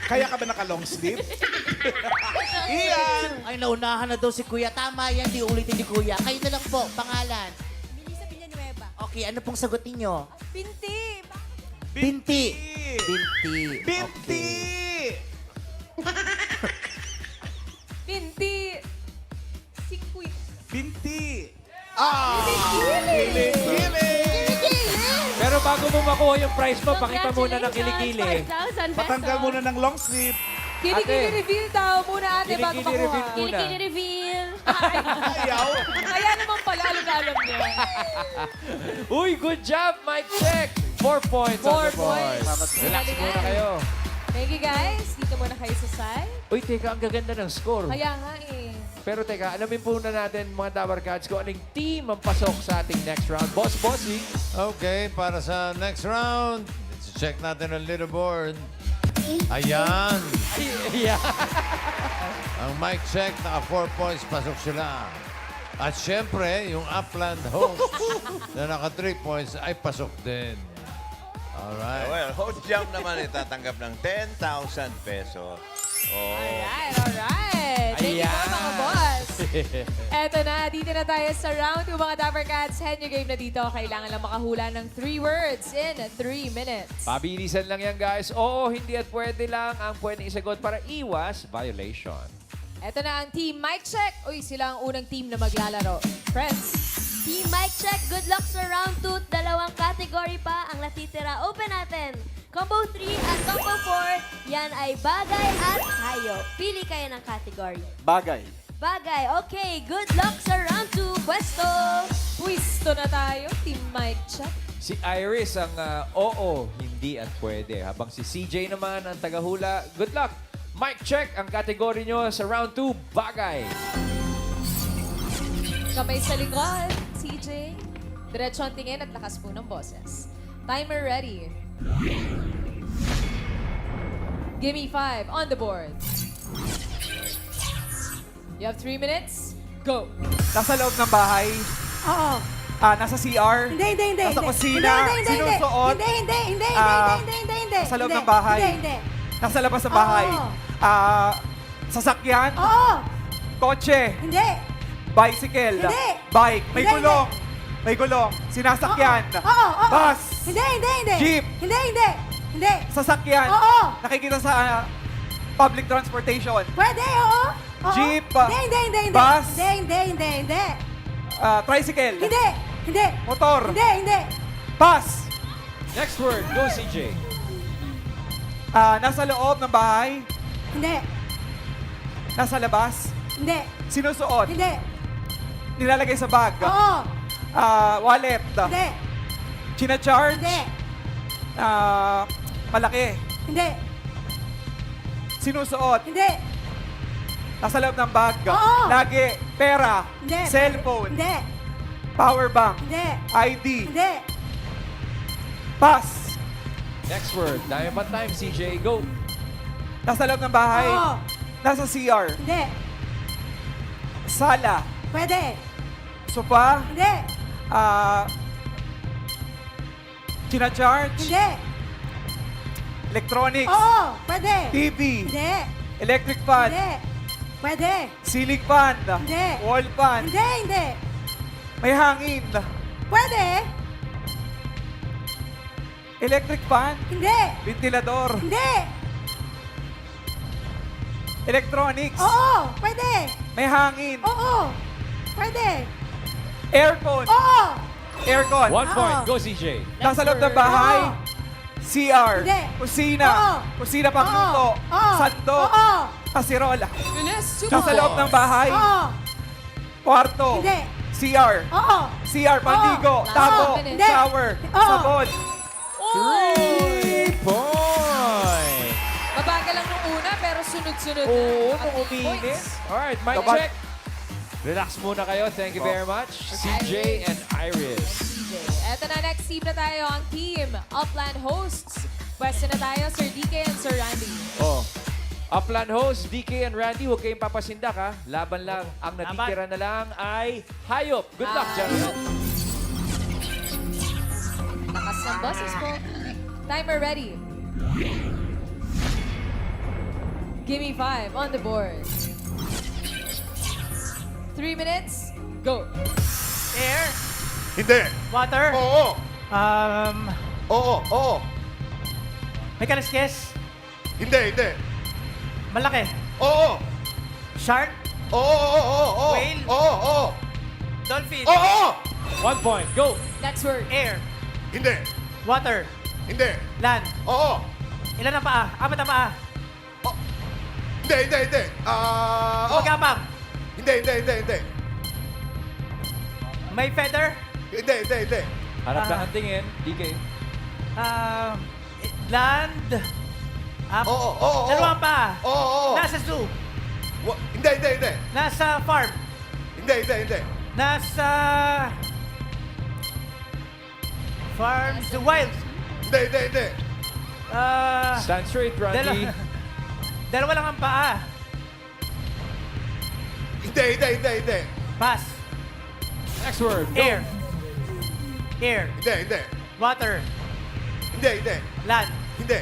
Speaker 10: Kaya ka ba naka-long sleeve? Ian!
Speaker 11: Ay, naunahan na daw si Kuya. Tama yan, di ulitin ni Kuya. Kayo na lang po, pangalan.
Speaker 15: Melissa Villanueva.
Speaker 11: Okay, ano pong sagot ninyo?
Speaker 15: Binti.
Speaker 11: Binti. Binti.
Speaker 10: Binti!
Speaker 3: Binti. Sikwit.
Speaker 10: Binti! Kilikili!
Speaker 2: Pero bago mo makuha yung prize mo, pakita muna ng kilikili.
Speaker 8: 5,000 pesos.
Speaker 10: Patanggal muna ng long sleeve.
Speaker 3: Kilikili
Speaker 2: Ate.
Speaker 3: reveal daw muna ate bago
Speaker 2: Kilikili reveal
Speaker 3: makuha.
Speaker 2: muna.
Speaker 8: Kilikili reveal.
Speaker 10: Ayaw.
Speaker 3: Kaya naman pala, alam niya.
Speaker 2: Uy, good job, Mike Check. 4 points on
Speaker 3: 4
Speaker 2: the board.
Speaker 3: points.
Speaker 2: Relax muna kayo.
Speaker 3: Thank you guys. Dito muna kayo sa side.
Speaker 2: Uy, teka, ang gaganda ng score.
Speaker 3: Kaya nga eh.
Speaker 2: Pero teka, alamin po na natin mga Tower Cats kung anong team ang pasok sa ating next round. Bossy.
Speaker 4: Okay, para sa next round, let's check natin ang leaderboard. Ayan.
Speaker 2: Yeah.
Speaker 4: Ang mic check, naka 4 points, pasok sila. At syempre, yung Upland host na naka 3 points ay pasok din. Alright.
Speaker 5: Well, host jump naman itatanggap ng 10,000 pesos. Oh.
Speaker 3: Alright. Thank you po
Speaker 2: Ayan.
Speaker 3: mga boss. Eto na, dito na tayo sa round 2 mga Dapper Cats. Henyo game na dito. Kailangan lang makahula ng 3 words in 3 minutes.
Speaker 2: Pabilisan lang yan, guys. Oo, hindi at pwede lang ang pwedeng isagot para iwas violation.
Speaker 3: Eto na ang Team Mic Check. Uy, sila ang unang team na maglalaro. Friends.
Speaker 1: Team Mic Check, good luck sa round 2. 2 category pa ang natitira. Open natin. Combo 3 at Combo 4, yan ay bagay at hayop. Pili kayo ng category.
Speaker 13: Bagay.
Speaker 1: Bagay, okay. Good luck sa round 2. Pwesto!
Speaker 3: Pwisto na tayo, Team Mic Check.
Speaker 2: Si Iris ang oo, hindi at pwede. Habang si CJ naman ang tagahula. Good luck! Mic check ang kategory nyo sa round 2, bagay.
Speaker 3: Kamay sa likod, CJ. Diretso ang tingin at lakas po ng boses. Timer ready. Gimme 5 on the board. You have 3 minutes. Go.
Speaker 13: Nasa loob ng bahay.
Speaker 14: Oo.
Speaker 13: Nasa CR.
Speaker 14: Hindi.
Speaker 13: Nasa kusina. Sinusuot.
Speaker 14: Hindi.
Speaker 13: Sa loob ng bahay.
Speaker 14: Hindi.
Speaker 13: Nasa labas ng bahay.
Speaker 14: Oo.
Speaker 13: Sasakyan.
Speaker 14: Oo.
Speaker 13: Kotse.
Speaker 14: Hindi.
Speaker 13: Bicycle.
Speaker 14: Hindi.
Speaker 13: Bike. May
Speaker 14: Hindi,
Speaker 13: gulong. May gulong. Sinasakyan.
Speaker 14: Oo.
Speaker 13: Bus.
Speaker 14: Hindi.
Speaker 13: Jeep.
Speaker 14: Hindi.
Speaker 13: Sasakyan.
Speaker 14: Oo.
Speaker 13: Nakikita sa public transportation.
Speaker 14: Pwede, oo. Oo.
Speaker 13: Jeep.
Speaker 14: Hindi.
Speaker 13: Bus.
Speaker 14: Hindi.
Speaker 13: Tricycle.
Speaker 14: Hindi.
Speaker 13: Motor.
Speaker 14: Hindi.
Speaker 2: Pass! Next word, go CJ.
Speaker 13: Nasa loob ng bahay.
Speaker 14: Hindi.
Speaker 13: Nasa labas.
Speaker 14: Hindi.
Speaker 13: Sinusuot.
Speaker 14: Hindi.
Speaker 13: Nilalagay sa bag.
Speaker 14: Oo.
Speaker 13: Wallet.
Speaker 14: Hindi.
Speaker 13: China-charge.
Speaker 14: Hindi.
Speaker 13: Malaki.
Speaker 14: Hindi.
Speaker 13: Sinusuot.
Speaker 14: Hindi.
Speaker 13: Nasa loob ng bag.
Speaker 14: Oo.
Speaker 13: Lagi. Pera.
Speaker 14: Hindi.
Speaker 13: Cellphone.
Speaker 14: Hindi.
Speaker 13: Power bank.
Speaker 14: Hindi.
Speaker 13: ID.
Speaker 14: Hindi.
Speaker 13: Pass.
Speaker 2: Next word, dami pa time, CJ. Go.
Speaker 13: Nasa loob ng bahay.
Speaker 14: Oo.
Speaker 13: Nasa CR.
Speaker 14: Hindi.
Speaker 13: Sala.
Speaker 14: Pwede.
Speaker 13: Sofa.
Speaker 14: Hindi.
Speaker 13: China-charge.
Speaker 14: Hindi.
Speaker 13: Electronics.
Speaker 14: Oo. Pwede.
Speaker 13: TV.
Speaker 14: Hindi.
Speaker 13: Electric fan.
Speaker 14: Hindi. Pwede.
Speaker 13: Ceiling fan.
Speaker 14: Hindi.
Speaker 13: Wall fan.
Speaker 14: Hindi.
Speaker 13: May hangin.
Speaker 14: Pwede.
Speaker 13: Electric fan.
Speaker 14: Hindi.
Speaker 13: Ventilador.
Speaker 14: Hindi.
Speaker 13: Electronics.
Speaker 14: Oo. Pwede.
Speaker 13: May hangin.
Speaker 14: Oo. Pwede.
Speaker 13: Aircon.
Speaker 14: Oo.
Speaker 13: Aircon.
Speaker 2: 1 point, go CJ.
Speaker 13: Nasa loob ng bahay.
Speaker 14: Oo.
Speaker 13: CR.
Speaker 14: Hindi.
Speaker 13: Kusina.
Speaker 14: Oo.
Speaker 13: Kusina pangluto.
Speaker 14: Oo.
Speaker 13: Sandok.
Speaker 14: Oo.
Speaker 13: Kasirola.
Speaker 3: Bilis,
Speaker 13: Nasa loob ng bahay.
Speaker 14: Oo.
Speaker 13: Kwarto.
Speaker 14: Hindi.
Speaker 13: CR.
Speaker 14: Oo.
Speaker 13: CR. Pandigo.
Speaker 14: Oo.
Speaker 13: Tabo.
Speaker 14: Hindi.
Speaker 13: Shower.
Speaker 14: Oo.
Speaker 13: Sabon.
Speaker 2: 3 point.
Speaker 3: Mabagal lang nung una, pero sunod-sunod na.
Speaker 2: Oo,
Speaker 3: Mga
Speaker 2: nung
Speaker 3: 3
Speaker 2: uminis.
Speaker 3: points.
Speaker 2: Alright, mic
Speaker 13: Dapat-
Speaker 2: check. Relax muna kayo. Thank you very much. CJ and Iris.
Speaker 3: CJ. Eto na, next team na tayo, ang team Upland Hosts. Pwesto na tayo, Sir DK and Sir Randy.
Speaker 2: Oh. Upland host, DK and Randy, huwag kayong papasindak ha. Laban lang. Ang natitira na lang ay hayop. Good luck, gentlemen.
Speaker 3: Lakas ng boses po. Timer ready. Gimme 5 on the board. 3 minutes, go.
Speaker 9: Air.
Speaker 7: Hindi.
Speaker 9: Water.
Speaker 7: Oo. Oo.
Speaker 9: May kaliskes.
Speaker 7: Hindi.
Speaker 9: Malaki.
Speaker 7: Oo.
Speaker 9: Shark.
Speaker 7: Oo.
Speaker 9: Whale.
Speaker 7: Oo.
Speaker 9: Dolphin.
Speaker 7: Oo.
Speaker 2: 1 point, go.
Speaker 3: Next word.
Speaker 9: Air.
Speaker 7: Hindi.
Speaker 9: Water.
Speaker 7: Hindi.
Speaker 9: Land.
Speaker 7: Oo.
Speaker 9: Ilan ang paa? 4 ang paa.
Speaker 7: Hindi.
Speaker 9: Magkapang.
Speaker 7: Hindi.
Speaker 9: May feather.
Speaker 7: Hindi.
Speaker 2: Harap lang ang tingin, DK.
Speaker 9: Land.
Speaker 7: Oo.
Speaker 9: Dalawang paa.
Speaker 7: Oo.
Speaker 9: Nasa zoo.
Speaker 7: Hindi.
Speaker 9: Nasa farm.
Speaker 7: Hindi.
Speaker 9: Nasa... Farm. The wild.
Speaker 7: Hindi.
Speaker 2: Stand straight, Randy.
Speaker 9: Dalawa lang ang paa.
Speaker 7: Hindi.
Speaker 9: Pass.
Speaker 2: Next word, go.
Speaker 9: Air. Air.
Speaker 7: Hindi.
Speaker 9: Water.
Speaker 7: Hindi.
Speaker 9: Land.
Speaker 7: Hindi.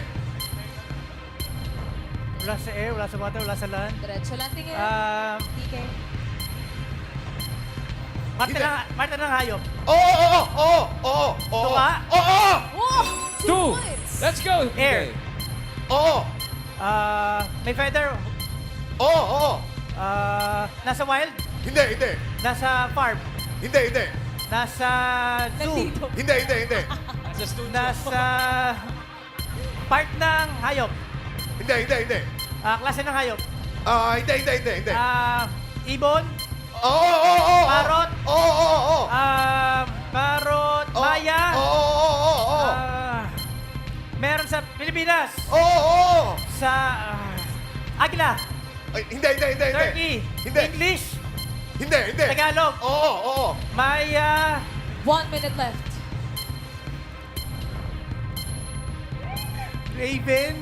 Speaker 9: Wala sa air, wala sa water, wala sa land.
Speaker 3: Diretso lang tingin. DK.
Speaker 9: Parte ng hayop.
Speaker 7: Oo.
Speaker 9: Tuwa.
Speaker 7: Oo.
Speaker 3: Oh!
Speaker 2: 2.
Speaker 3: 2 points.
Speaker 2: Let's go, DK.
Speaker 9: Air.
Speaker 7: Oo.
Speaker 9: May feather.
Speaker 7: Oo.
Speaker 9: Nasa wild.
Speaker 7: Hindi.
Speaker 9: Nasa farm.
Speaker 7: Hindi.
Speaker 9: Nasa zoo.
Speaker 3: Nandito.
Speaker 7: Hindi.
Speaker 2: Nasa studio.
Speaker 9: Nasa part ng hayop.
Speaker 7: Hindi.
Speaker 9: Klase ng hayop.
Speaker 7: Hindi.
Speaker 9: Ibon.
Speaker 7: Oo.
Speaker 9: Parrot.
Speaker 7: Oo.
Speaker 9: Parrot. Maya.
Speaker 7: Oo.
Speaker 9: Meron sa Pilipinas.
Speaker 7: Oo.
Speaker 9: Sa Agila.
Speaker 7: Hindi.
Speaker 9: Turkey.
Speaker 7: Hindi.
Speaker 9: English.
Speaker 7: Hindi.
Speaker 9: Tagalog.
Speaker 7: Oo.
Speaker 9: Maya.
Speaker 3: 1 minute left.
Speaker 9: Raven.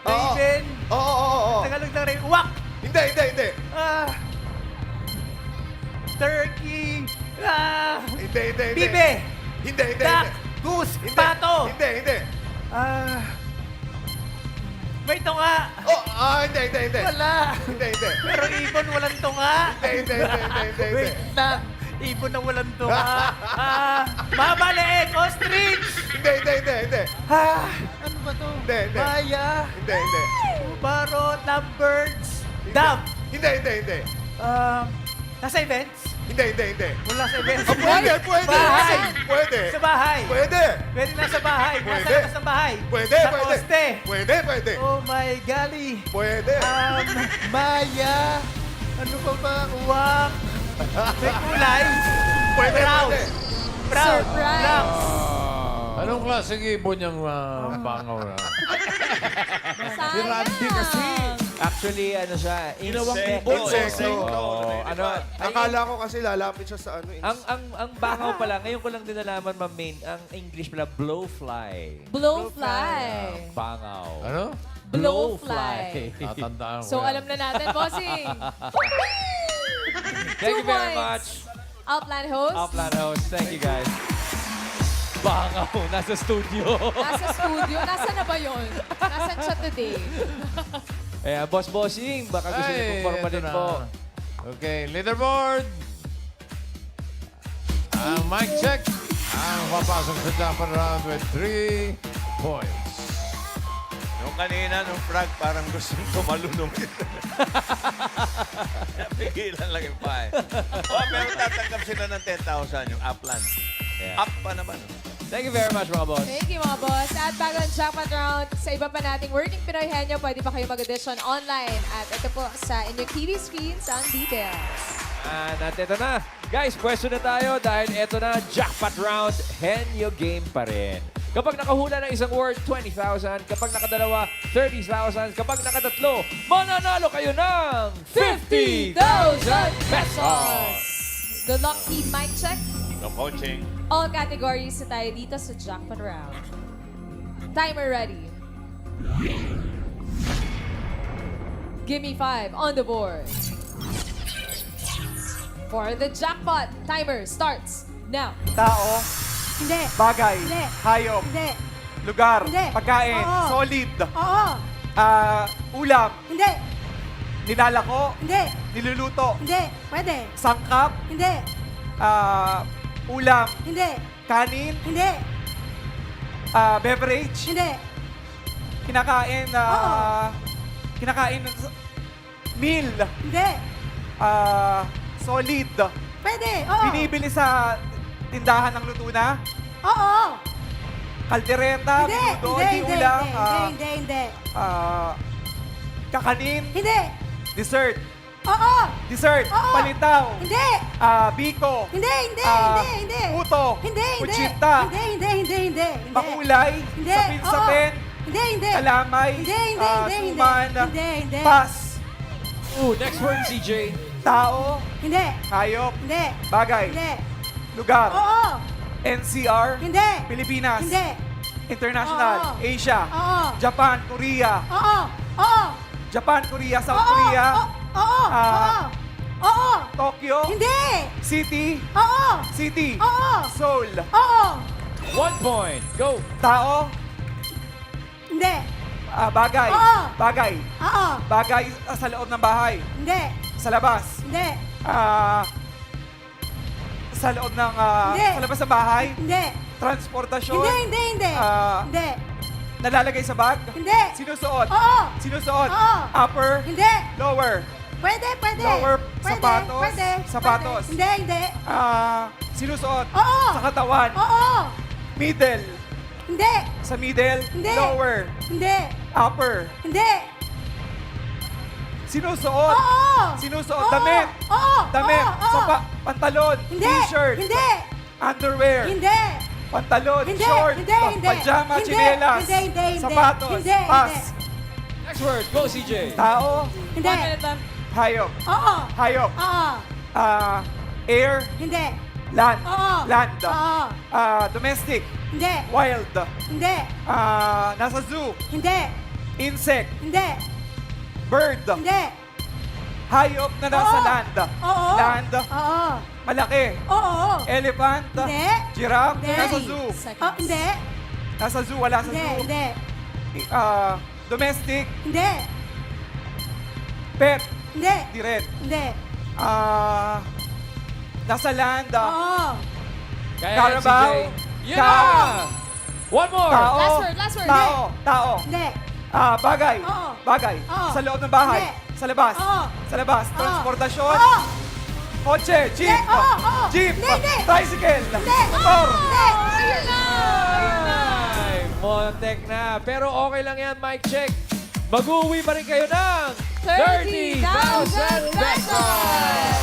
Speaker 7: Oo.
Speaker 9: Raven.
Speaker 7: Oo.
Speaker 9: Tagalog ng Raven. Wak.
Speaker 7: Hindi.
Speaker 9: Turkey.
Speaker 7: Hindi, hindi, hindi.
Speaker 9: Bibe.
Speaker 7: Hindi, hindi,
Speaker 9: Duck.
Speaker 7: hindi.
Speaker 9: Goose.
Speaker 7: Hindi.
Speaker 9: Pato.
Speaker 7: Hindi, hindi.
Speaker 9: May tunga.
Speaker 7: Hindi, hindi, hindi.
Speaker 9: Wala.
Speaker 7: Hindi, hindi.
Speaker 9: Pero ibon walang tunga.
Speaker 7: Hindi, hindi, hindi, hindi, hindi.
Speaker 9: Wait lang. Ibon na walang tunga. Mahaba leeg. Ostrich.
Speaker 7: Hindi, hindi, hindi, hindi.
Speaker 9: Ano ba to?
Speaker 7: Hindi, hindi.
Speaker 9: Maya.
Speaker 7: Hindi, hindi.
Speaker 9: Parrot. Lovebirds. Dove.
Speaker 7: Hindi, hindi, hindi.
Speaker 9: Nasa events?
Speaker 7: Hindi, hindi, hindi.
Speaker 9: Wala sa events.
Speaker 7: Pwede, pwede.
Speaker 9: Bahay.
Speaker 7: Pwede.
Speaker 9: Sa bahay.
Speaker 7: Pwede.
Speaker 9: Pwede nasa bahay. Nasa
Speaker 7: Pwede.
Speaker 9: labas ng bahay.
Speaker 7: Pwede,
Speaker 9: sa
Speaker 7: pwede.
Speaker 9: poste.
Speaker 7: Pwede, pwede.
Speaker 9: Oh my golly.
Speaker 7: Pwede.
Speaker 9: Maya. Ano pa ba? Uwak. May kulay.
Speaker 7: Pwede,
Speaker 9: Brown.
Speaker 7: pwede.
Speaker 9: Brown.
Speaker 3: Surprise.
Speaker 9: Brown.
Speaker 4: Anong klaseng ibon yung bangaw na?
Speaker 10: Si Randy kasi.
Speaker 2: Actually, ano siya,
Speaker 10: Ginawang
Speaker 2: insekto.
Speaker 10: ibon.
Speaker 2: Insekto. Ano,
Speaker 7: Akala ko kasi lalapit siya sa ano.
Speaker 2: ang bangaw pala, ngayon ko lang din nalaman, Ma'am Main, ang English pala, blowfly.
Speaker 3: Blowfly.
Speaker 2: Bangaw.
Speaker 4: Ano?
Speaker 3: Blowfly.
Speaker 4: Tatandaan ko
Speaker 3: So,
Speaker 4: yan.
Speaker 3: alam na natin, bossing.
Speaker 2: Thank you
Speaker 3: 2
Speaker 2: very
Speaker 3: points.
Speaker 2: much.
Speaker 3: Outland host.
Speaker 2: Upland host. Thank you guys. Bangaw, nasa studio.
Speaker 3: Nasa studio. Nasaan na ba yun? Nasaan siya today?
Speaker 2: Eh, Boss Bossing, baka gusto niyo pong formalin
Speaker 4: eto na.
Speaker 2: po.
Speaker 4: Okay, leaderboard. Ang mic check. Ang papasok sa jackpot round with 3 points.
Speaker 5: Nung kanina, nung frog, parang gusto tumalunong. Napigilan lang yung pae. Pero tatanggap sila ng 10,000 yung Upland.
Speaker 2: Yeah.
Speaker 5: Up pa naman.
Speaker 2: Thank you very much, mga boss.
Speaker 3: Thank you, mga boss. At bago ang jackpot round, sa iba pa nating Working Pinoy Henyo, pwede pa kayo mag-audition online. At ito po sa inyong TV screens ang details.
Speaker 2: At ito na. Guys, pwesto na tayo dahil ito na, jackpot round, Henyo game pa rin. Kapag nakahula ng isang word, 20,000. Kapag nakadalawa, 30,000. Kapag nakatatlo, mananalo kayo ng 50,000 pesos!
Speaker 3: Good luck, team mic check.
Speaker 5: No coaching.
Speaker 3: All categories na tayo dito sa jackpot round. Timer ready. Give me 5 on the board. For the jackpot, timer starts now.
Speaker 9: Tao.
Speaker 14: Hindi.
Speaker 9: Bagay.
Speaker 14: Hindi.
Speaker 9: Hayop.
Speaker 14: Hindi.
Speaker 9: Lugar.
Speaker 14: Hindi.
Speaker 9: Pagkain.
Speaker 14: Oo.
Speaker 9: Solid.
Speaker 14: Oo.
Speaker 9: Ulam.
Speaker 14: Hindi.
Speaker 9: Nilalako.
Speaker 14: Hindi.
Speaker 9: Niluluto.
Speaker 14: Hindi. Pwede.
Speaker 9: Sangkap.
Speaker 14: Hindi.
Speaker 9: Ulam.
Speaker 14: Hindi.
Speaker 9: Kanin.
Speaker 14: Hindi.
Speaker 9: Beverage.
Speaker 14: Hindi.
Speaker 9: Kinakain. Kinakain. Meal.
Speaker 14: Hindi.
Speaker 9: Solid.
Speaker 14: Pwede. Oo.
Speaker 9: Binibili sa tindahan ng luto na.
Speaker 14: Oo.
Speaker 9: Kaldereta.
Speaker 14: Hindi.
Speaker 9: Minuto.
Speaker 14: Hindi.
Speaker 9: Di ulam.
Speaker 14: Hindi.
Speaker 9: Kakanin.
Speaker 14: Hindi.
Speaker 9: Dessert.
Speaker 14: Oo.
Speaker 9: Dessert.
Speaker 14: Oo.
Speaker 9: Palitaw.
Speaker 14: Hindi.
Speaker 9: Biko.
Speaker 14: Hindi.
Speaker 9: Puto.
Speaker 14: Hindi.
Speaker 9: Kutsita.
Speaker 14: Hindi.
Speaker 9: Makulay.
Speaker 14: Hindi.
Speaker 9: Sapin-sapin.
Speaker 14: Hindi.
Speaker 9: Kalamay.
Speaker 14: Hindi.
Speaker 9: Suman.
Speaker 14: Hindi.
Speaker 9: Pass.
Speaker 2: Ooh, next word, CJ.
Speaker 9: Tao.
Speaker 14: Hindi.
Speaker 9: Hayop.
Speaker 14: Hindi.
Speaker 9: Bagay.
Speaker 14: Hindi.
Speaker 9: Lugar.
Speaker 14: Oo.
Speaker 9: NCR.
Speaker 14: Hindi.
Speaker 9: Pilipinas.
Speaker 14: Hindi.
Speaker 9: International.
Speaker 14: Oo.
Speaker 9: Asia.
Speaker 14: Oo.
Speaker 9: Japan. Korea.
Speaker 14: Oo.
Speaker 9: Japan, Korea, South
Speaker 14: Oo.
Speaker 9: Korea.
Speaker 14: Oo. Oo.
Speaker 9: Tokyo.
Speaker 14: Hindi.
Speaker 9: City.
Speaker 14: Oo.
Speaker 9: City.
Speaker 14: Oo.
Speaker 9: Seoul.
Speaker 14: Oo.
Speaker 2: 1 point. Go.
Speaker 9: Tao.
Speaker 14: Hindi.
Speaker 9: Bagay.
Speaker 14: Oo.
Speaker 9: Bagay.
Speaker 14: Oo.
Speaker 9: Bagay sa loob ng bahay.
Speaker 14: Hindi.
Speaker 9: Sa labas.
Speaker 14: Hindi.
Speaker 9: Sa loob ng...
Speaker 14: Hindi.
Speaker 9: Sa labas ng bahay.
Speaker 14: Hindi.
Speaker 9: Transportasyon.
Speaker 14: Hindi. Hindi.
Speaker 9: Nalalagay sa bag.
Speaker 14: Hindi.
Speaker 9: Sinusuot.
Speaker 14: Oo.
Speaker 9: Sinusuot.
Speaker 14: Oo.
Speaker 9: Upper.
Speaker 14: Hindi.
Speaker 9: Lower.
Speaker 14: Pwede.
Speaker 9: Lower.
Speaker 14: Pwede.
Speaker 9: Sapatos.
Speaker 14: Pwede.
Speaker 9: Sapatos.
Speaker 14: Pwede. Hindi.
Speaker 9: Sinusuot.
Speaker 14: Oo.
Speaker 9: Sa katawan.
Speaker 14: Oo.
Speaker 9: Middle.
Speaker 14: Hindi.
Speaker 9: Sa middle.
Speaker 14: Hindi.
Speaker 9: Lower.
Speaker 14: Hindi.
Speaker 9: Upper.
Speaker 14: Hindi.
Speaker 9: Sinusuot.
Speaker 14: Oo.
Speaker 9: Sinusuot.
Speaker 14: Oo.
Speaker 9: Damit.
Speaker 14: Oo.
Speaker 9: Damit.
Speaker 14: Oo.
Speaker 9: Pantalon.
Speaker 14: Hindi.
Speaker 9: T-shirt.
Speaker 14: Hindi.
Speaker 9: Underwear.
Speaker 14: Hindi.
Speaker 9: Pantalon.
Speaker 14: Hindi.
Speaker 9: Short.
Speaker 14: Hindi.
Speaker 9: Pajama.
Speaker 14: Hindi.
Speaker 9: Chinelas.
Speaker 14: Hindi.
Speaker 9: Sapatos.
Speaker 14: Hindi.
Speaker 9: Pass.
Speaker 2: Next word. Go, CJ.
Speaker 9: Tao.
Speaker 14: Hindi.
Speaker 9: Hayop.
Speaker 14: Oo.
Speaker 9: Hayop.
Speaker 14: Oo.
Speaker 9: Air.
Speaker 14: Hindi.
Speaker 9: Land.
Speaker 14: Oo.
Speaker 9: Land.
Speaker 14: Oo.
Speaker 9: Domestic.
Speaker 14: Hindi.
Speaker 9: Wild.
Speaker 14: Hindi.
Speaker 9: Nasa zoo.
Speaker 14: Hindi.
Speaker 9: Insect.
Speaker 14: Hindi.
Speaker 9: Bird.
Speaker 14: Hindi.
Speaker 13: Hayop na nasa
Speaker 14: Oo.
Speaker 13: land.
Speaker 14: Oo.
Speaker 13: Land.
Speaker 14: Oo.
Speaker 13: Malaki.
Speaker 14: Oo.
Speaker 13: Elephant.
Speaker 14: Hindi.
Speaker 13: Giraffe.
Speaker 14: Hindi.
Speaker 13: Nasa zoo.
Speaker 14: Oh, hindi.
Speaker 13: Nasa zoo. Wala sa
Speaker 14: Hindi.
Speaker 13: zoo.
Speaker 14: Hindi.
Speaker 13: Domestic.
Speaker 14: Hindi.
Speaker 13: Pet.
Speaker 14: Hindi.
Speaker 13: Di rin.
Speaker 14: Hindi.
Speaker 13: Nasa land.
Speaker 14: Oo.
Speaker 2: Kaya yan,
Speaker 13: Carabao.
Speaker 2: CJ. Yeah! One more!
Speaker 13: Tao.
Speaker 3: Last word, last word.
Speaker 13: Tao. Tao.
Speaker 14: Hindi.
Speaker 13: Bagay.
Speaker 14: Oo.
Speaker 13: Bagay.
Speaker 14: Oo.
Speaker 13: Sa loob ng bahay.
Speaker 14: Hindi.
Speaker 13: Sa labas.
Speaker 14: Oo.
Speaker 13: Sa labas.
Speaker 14: Oo.
Speaker 13: Transportasyon.
Speaker 14: Oo.
Speaker 13: Kotse. Jeep.
Speaker 14: Hindi. Oo. Oo.
Speaker 13: Jeep.
Speaker 14: Hindi. Hindi.
Speaker 13: Tricycle.
Speaker 14: Hindi.
Speaker 13: Motor.
Speaker 14: Hindi.
Speaker 2: Ay, Montek na. Pero okay lang yan, mic check. Mag-uwi pa rin kayo ng
Speaker 3: 30,000
Speaker 2: 30,000 pesos!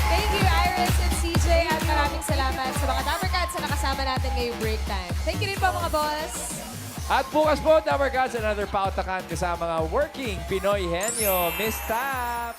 Speaker 3: Thank you, Iris and CJ. At maraming salamat sa mga Dapper Cats na nakasama natin ngayong break time. Thank you rin po mga boss.
Speaker 2: At bukas po, Dapper Cats, another pautakan kasama mga working Pinoy Henyo, Miss Tap.